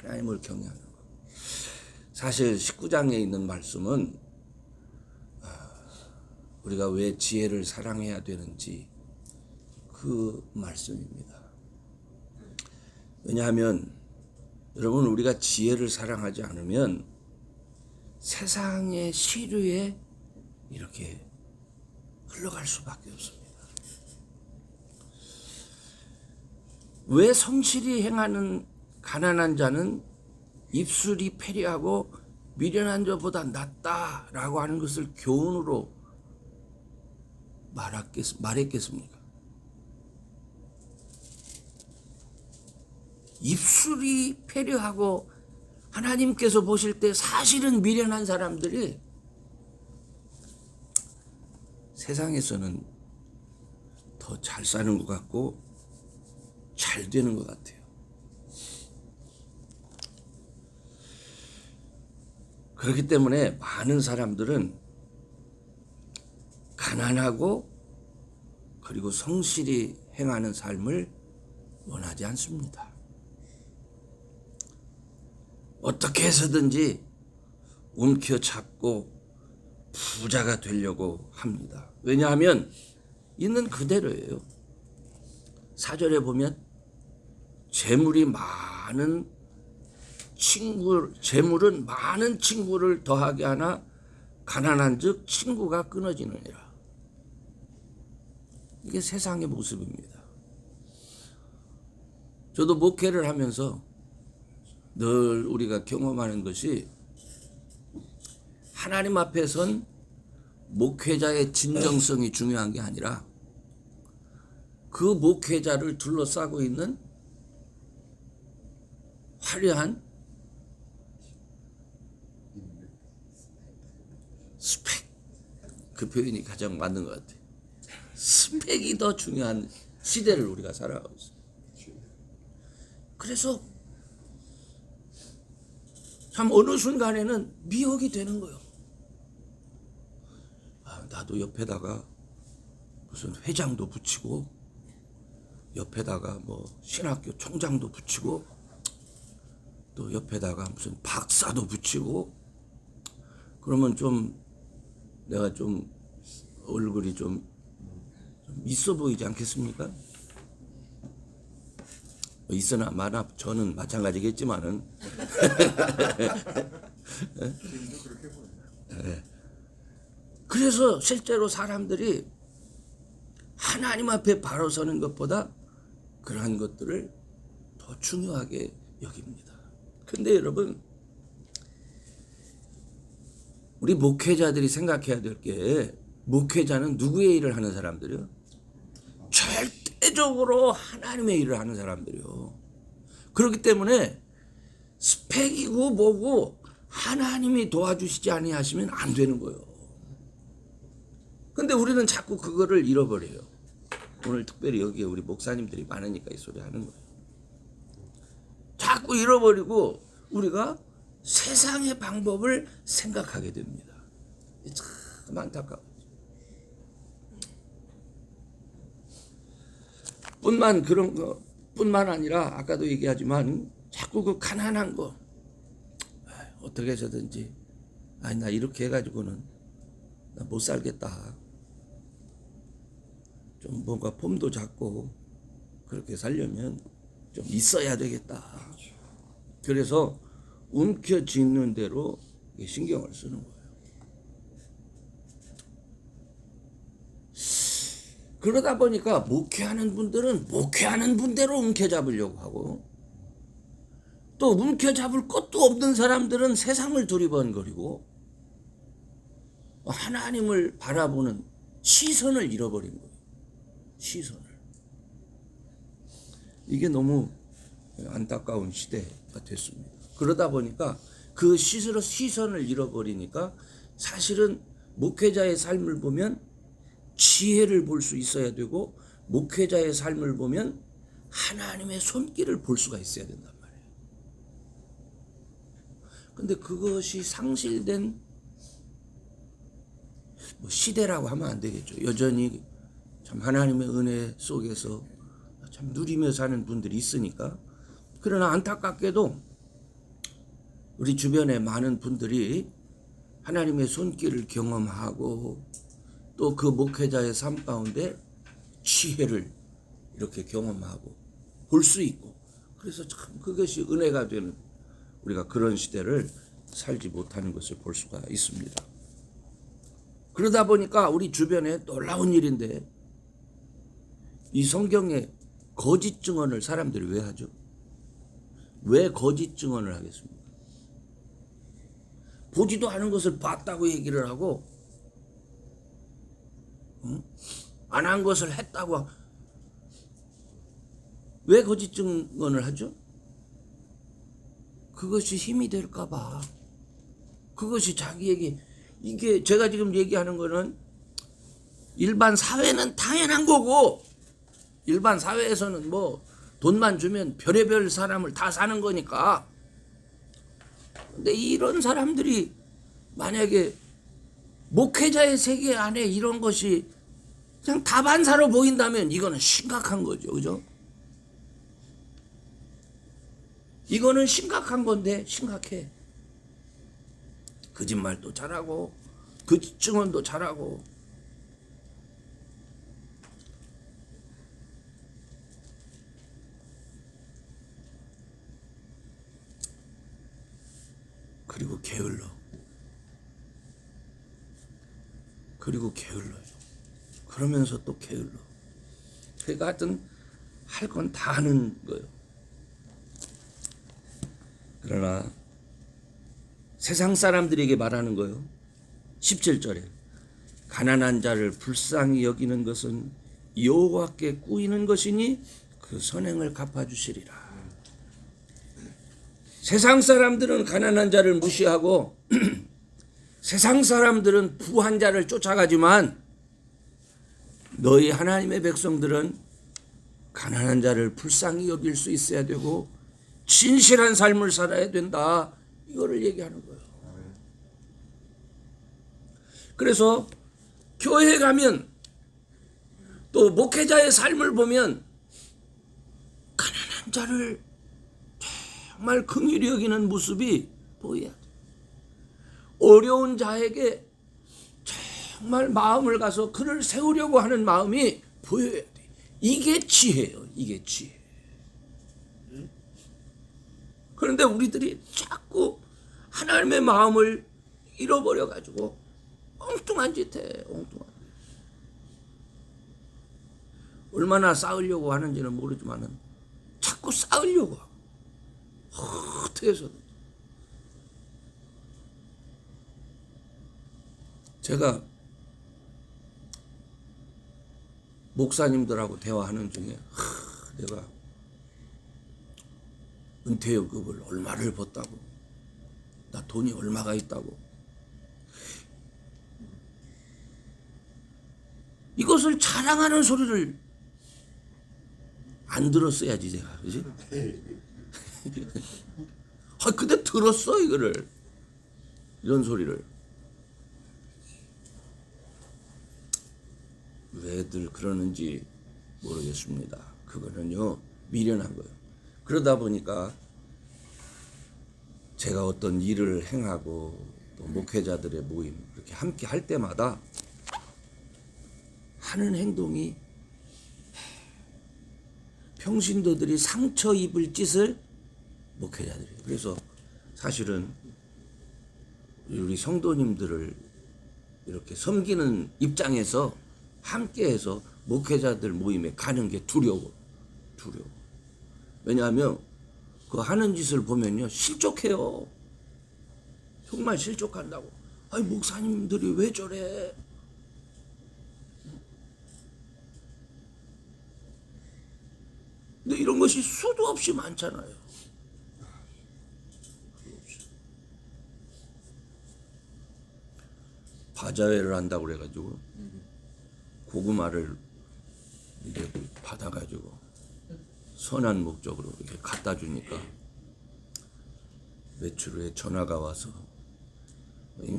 하나님을 경외하는 것. 사실 19장에 있는 말씀은 우리가 왜 지혜를 사랑해야 되는지 그 말씀입니다. 왜냐하면 여러분, 우리가 지혜를 사랑하지 않으면 세상의 시류에 이렇게 흘러갈 수밖에 없습니다. 왜 성실히 행하는 가난한 자는 입술이 패리하고 미련한 자보다 낫다라고 하는 것을 교훈으로 말했겠습니까? 입술이 패리하고 하나님께서 보실 때 사실은 미련한 사람들이 세상에서는 더 잘 사는 것 같고 잘 되는 것 같아요. 그렇기 때문에 많은 사람들은 가난하고 그리고 성실히 행하는 삶을 원하지 않습니다. 어떻게 해서든지 움켜잡고 부자가 되려고 합니다. 왜냐하면 있는 그대로예요. 4절에 보면 재물은 많은 친구를 더하게 하나 가난한즉 친구가 끊어지느니라. 이게 세상의 모습입니다. 저도 목회를 하면서 늘 우리가 경험하는 것이 하나님 앞에선 목회자의 진정성이 중요한 게 아니라 그 목회자를 둘러싸고 있는 화려한 스펙, 그 표현이 가장 맞는 것 같아요. 스펙이 더 중요한 시대를 우리가 살아가고 있어요. 그래서 참 어느 순간에는 미혹이 되는 거예요. 나도 옆에다가 무슨 회장도 붙이고 옆에다가 뭐 신학교 총장도 붙이고 또 옆에다가 무슨 박사도 붙이고 그러면 좀 내가 좀 얼굴이 좀 있어 보이지 않겠습니까? 있으나 마나 저는 마찬가지겠지만은 그래서 실제로 사람들이 하나님 앞에 바로 서는 것보다 그러한 것들을 더 중요하게 여깁니다. 근데 여러분, 우리 목회자들이 생각해야 될 게, 목회자는 누구의 일을 하는 사람들이요? 절대적으로 하나님의 일을 하는 사람들이요. 그렇기 때문에 스펙이고 뭐고 하나님이 도와주시지 아니하시면 안 되는 거예요. 근데 우리는 자꾸 그거를 잃어버려요. 오늘 특별히 여기에 우리 목사님들이 많으니까 이 소리 하는 거예요. 자꾸 잃어버리고 우리가 세상의 방법을 생각하게 됩니다. 참 안타까워요. 뿐만 아니라 아까도 얘기하지만 자꾸 그 가난한 거 어떻게 해서든지 나 이렇게 해가지고는 나 못 살겠다. 좀 뭔가 폼도 잡고 그렇게 살려면 좀 있어야 되겠다. 그래서 움켜쥐는 대로 신경을 쓰는 거예요. 그러다 보니까 목회하는 분들은 목회하는 분대로 움켜잡으려고 하고 또 움켜잡을 것도 없는 사람들은 세상을 두리번거리고 하나님을 바라보는 시선을 잃어버린 거예요. 시선을. 이게 너무 안타까운 시대가 됐습니다. 그러다 보니까 그 시선을 잃어버리니까 사실은 목회자의 삶을 보면 지혜를 볼 수 있어야 되고 목회자의 삶을 보면 하나님의 손길을 볼 수가 있어야 된단 말이에요. 근데 그것이 상실된 시대라고 하면 안 되겠죠. 여전히 참 하나님의 은혜 속에서 참 누리며 사는 분들이 있으니까. 그러나 안타깝게도 우리 주변에 많은 분들이 하나님의 손길을 경험하고 또 그 목회자의 삶 가운데 지혜를 이렇게 경험하고 볼 수 있고, 그래서 참 그것이 은혜가 되는, 우리가 그런 시대를 살지 못하는 것을 볼 수가 있습니다. 그러다 보니까 우리 주변에 놀라운 일인데, 이 성경에 거짓 증언을 사람들이 왜 하죠? 왜 거짓 증언을 하겠습니까? 보지도 않은 것을 봤다고 얘기를 하고, 안 한 것을 했다고. 왜 거짓 증언을 하죠? 그것이 힘이 될까 봐. 그것이 자기에게, 이게 제가 지금 얘기하는 거는 일반 사회는 당연한 거고, 일반 사회에서는 뭐 돈만 주면 별의별 사람을 다 사는 거니까. 근데 이런 사람들이 만약에 목회자의 세계 안에 이런 것이 그냥 다반사로 보인다면 이거는 심각한 거죠. 그죠? 이거는 심각한 건데 심각해. 거짓말도 잘하고 거짓 증언도 잘하고. 그리고 게을러. 그리고 게을러요. 그러면서 또 게을러. 그러니까 하여튼 할 건 다 하는 거예요. 그러나 세상 사람들에게 말하는 거예요. 17절에 가난한 자를 불쌍히 여기는 것은 여호와께 꾸이는 것이니 그 선행을 갚아주시리라. 세상 사람들은 가난한 자를 무시하고 세상 사람들은 부한 자를 쫓아가지만, 너희 하나님의 백성들은 가난한 자를 불쌍히 여길 수 있어야 되고 진실한 삶을 살아야 된다. 이거를 얘기하는 거예요. 그래서 교회에 가면 또 목회자의 삶을 보면 가난한 자를 정말 긍휼히 여기는 모습이 보여야 돼. 어려운 자에게 정말 마음을 가서 그를 세우려고 하는 마음이 보여야 돼. 이게 지혜예요. 이게 지혜. 그런데 우리들이 자꾸 하나님의 마음을 잃어버려가지고 엉뚱한 짓 해. 엉뚱한 짓. 얼마나 쌓으려고 하는지는 모르지만 자꾸 쌓으려고 하고. 어떻게 해서든. 제가 목사님들하고 대화하는 중에 내가 은퇴연금을 얼마를 벌었다고, 나 돈이 얼마가 있다고, 이것을 자랑하는 소리를 안 들었어야지 제가. 그지? 근데 들었어 이거를, 이런 소리를. 왜들 그러는지 모르겠습니다. 그거는요 미련한 거예요. 그러다 보니까 제가 어떤 일을 행하고 또 목회자들의 모임 이렇게 함께 할 때마다 하는 행동이 평신도들이 상처 입을 짓을 목회자들이. 그래서 사실은 우리 성도님들을 이렇게 섬기는 입장에서 함께해서 목회자들 모임에 가는 게 두려워. 왜냐하면 그 하는 짓을 보면요 실족해요. 정말 실족한다고. 아니 목사님들이 왜 저래? 근데 이런 것이 수도 없이 많잖아요. 바자회를 한다고 그래가지고 고구마를 이렇게 받아가지고 선한 목적으로 이렇게 갖다 주니까 며칠 후에 전화가 와서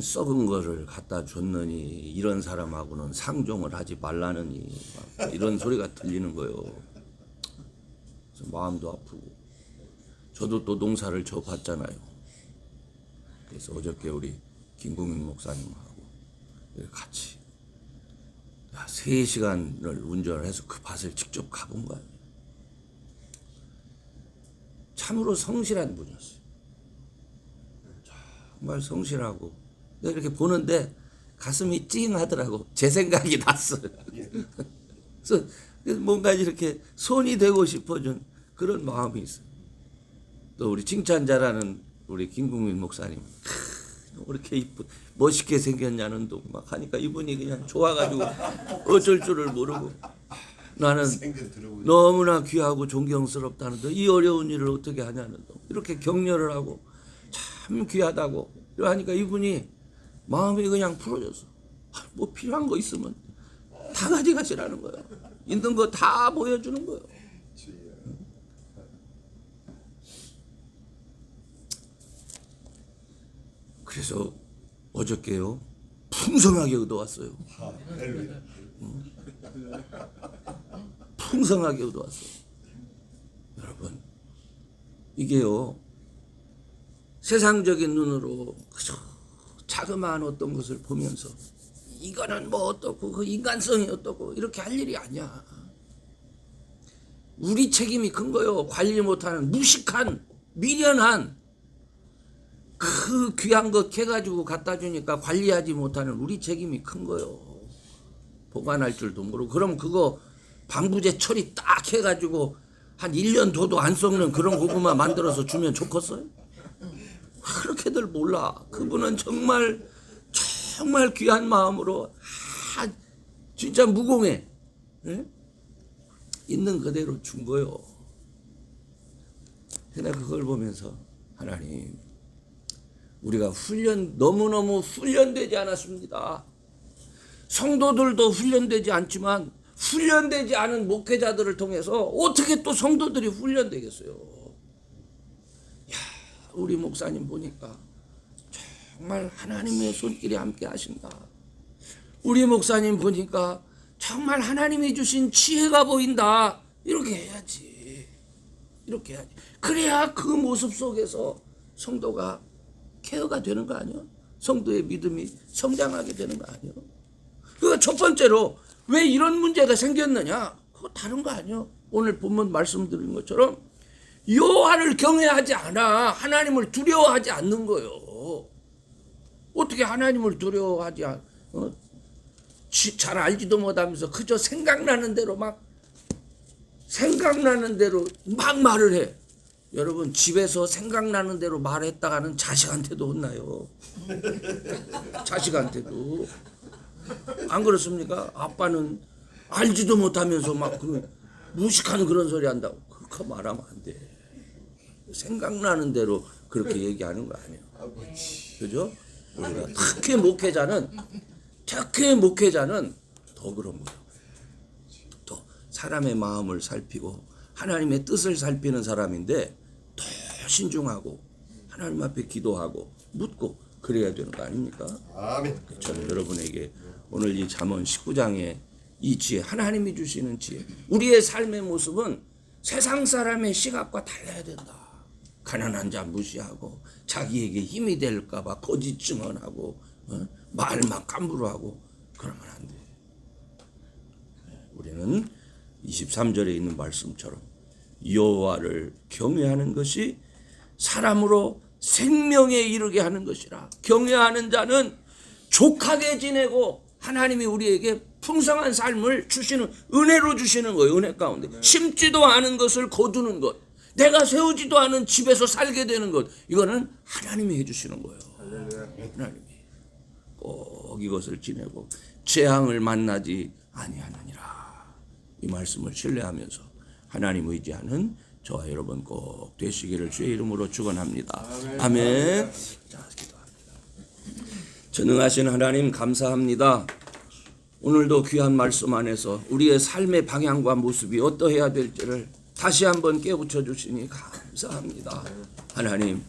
썩은 거를 갖다 줬느니 이런 사람하고는 상종을 하지 말라느니 이런 소리가 들리는 거예요. 그래서 마음도 아프고. 저도 또 농사를 져 봤잖아요. 그래서 어저께 우리 김국민 목사님하고 같이 3시간을 운전을 해서 그 밭을 직접 가본 거예요. 참으로 성실한 분이었어요. 정말 성실하고 내가 이렇게 보는데 가슴이 찡하더라고. 제 생각이 났어요. 그래서 뭔가 이렇게 손이 되고 싶어진 그런 마음이 있어요. 또 우리 칭찬 잘하는 우리 김국민 목사님, 이렇게 이쁜 멋있게 생겼냐는 둥 막 하니까 이분이 그냥 좋아가지고 어쩔 줄을 모르고 나는 너무나 귀하고 존경스럽다는 이 어려운 일을 어떻게 하냐는 둥 이렇게 격려를 하고 참 귀하다고 하니까 이분이 마음이 그냥 풀어졌어. 뭐 필요한 거 있으면 다 가져가시라는 거예요. 있는 거 다 보여주는 거예요. 그래서 어저께요 풍성하게 얻어왔어요. 풍성하게 얻어왔어요. 여러분 이게요 세상적인 눈으로 그저 자그마한 어떤 것을 보면서 이거는 뭐 어떻고 그 인간성이 어떻고 이렇게 할 일이 아니야. 우리 책임이 큰 거요. 관리 못하는 무식한 미련한 그 귀한 것 해가지고 갖다 주니까 관리하지 못하는 우리 책임이 큰 거요. 보관할 줄도 모르고 그럼 그거 방부제 처리 딱 해가지고 한 1년 둬도 안 썩는 그런 고구마 만들어서 주면 좋겠어요? 그렇게들 몰라. 그분은 정말 귀한 마음으로 진짜 무공해. 네? 있는 그대로 준 거요. 근데 그걸 보면서 하나님 우리가 너무너무 훈련되지 않았습니다. 성도들도 훈련되지 않지만 훈련되지 않은 목회자들을 통해서 어떻게 또 성도들이 훈련되겠어요. 우리 목사님 보니까 정말 하나님의 손길이 함께 하신다. 우리 목사님 보니까 정말 하나님이 주신 지혜가 보인다. 이렇게 해야지. 이렇게 해야지. 그래야 그 모습 속에서 성도가 케어가 되는 거 아니에요? 성도의 믿음이 성장하게 되는 거 아니에요? 그러니까 첫 번째로 왜 이런 문제가 생겼느냐? 그거 다른 거 아니에요? 오늘 본문 말씀드린 것처럼 여호와를 경외하지 않아. 하나님을 두려워하지 않는 거예요. 어떻게 하나님을 두려워하지 잘 알지도 못하면서 그저 생각나는 대로 막 말을 해. 여러분 집에서 생각나는 대로 말했다가는 자식한테도 혼나요. 자식한테도. 안 그렇습니까? 아빠는 알지도 못하면서 막 무식한 그런 소리 한다고. 그렇게 말하면 안 돼. 생각나는 대로 그렇게 얘기하는 거 아니에요. 그죠? 우리가 특히 목회자는 더 그런 거예요. 또 사람의 마음을 살피고 하나님의 뜻을 살피는 사람인데 더 신중하고 하나님 앞에 기도하고 묻고 그래야 되는 거 아닙니까? 아멘. 저는 여러분에게 오늘 이 잠언 19장의 이 지혜, 하나님이 주시는 지혜, 우리의 삶의 모습은 세상 사람의 시각과 달라야 된다. 가난한 자 무시하고 자기에게 힘이 될까 봐 거짓 증언하고 말만 깜부로 하고 그러면 안 돼. 우리는 23절에 있는 말씀처럼 여호와를 경외하는 것이 사람으로 생명에 이르게 하는 것이라. 경외하는 자는 족하게 지내고 하나님이 우리에게 풍성한 삶을 주시는 은혜로 주시는 거예요. 은혜 가운데 심지도 않은 것을 거두는 것, 내가 세우지도 않은 집에서 살게 되는 것, 이거는 하나님이 해주시는 거예요. 하나님이 꼭 이것을 지내고 재앙을 만나지 아니하느니라. 이 말씀을 신뢰하면서 하나님 의지하는 저와 여러분 꼭 되시기를 주의 이름으로 축원합니다. 아멘. 자, 기도합니다. 전능하신 하나님 감사합니다. 오늘도 귀한 말씀 안에서 우리의 삶의 방향과 모습이 어떠해야 될지를 다시 한번 깨우쳐 주시니 감사합니다. 하나님,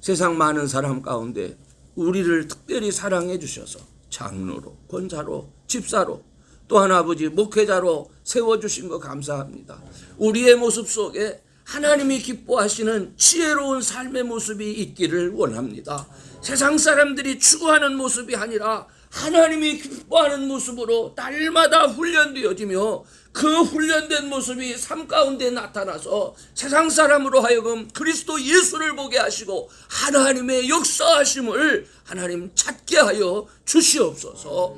세상 많은 사람 가운데 우리를 특별히 사랑해 주셔서 장로로, 권사로, 집사로, 또한 아버지 목회자로 세워주신 거 감사합니다. 우리의 모습 속에 하나님이 기뻐하시는 지혜로운 삶의 모습이 있기를 원합니다. 세상 사람들이 추구하는 모습이 아니라 하나님이 기뻐하는 모습으로 날마다 훈련되어지며 그 훈련된 모습이 삶 가운데 나타나서 세상 사람으로 하여금 그리스도 예수를 보게 하시고 하나님의 역사하심을 하나님 찾게 하여 주시옵소서.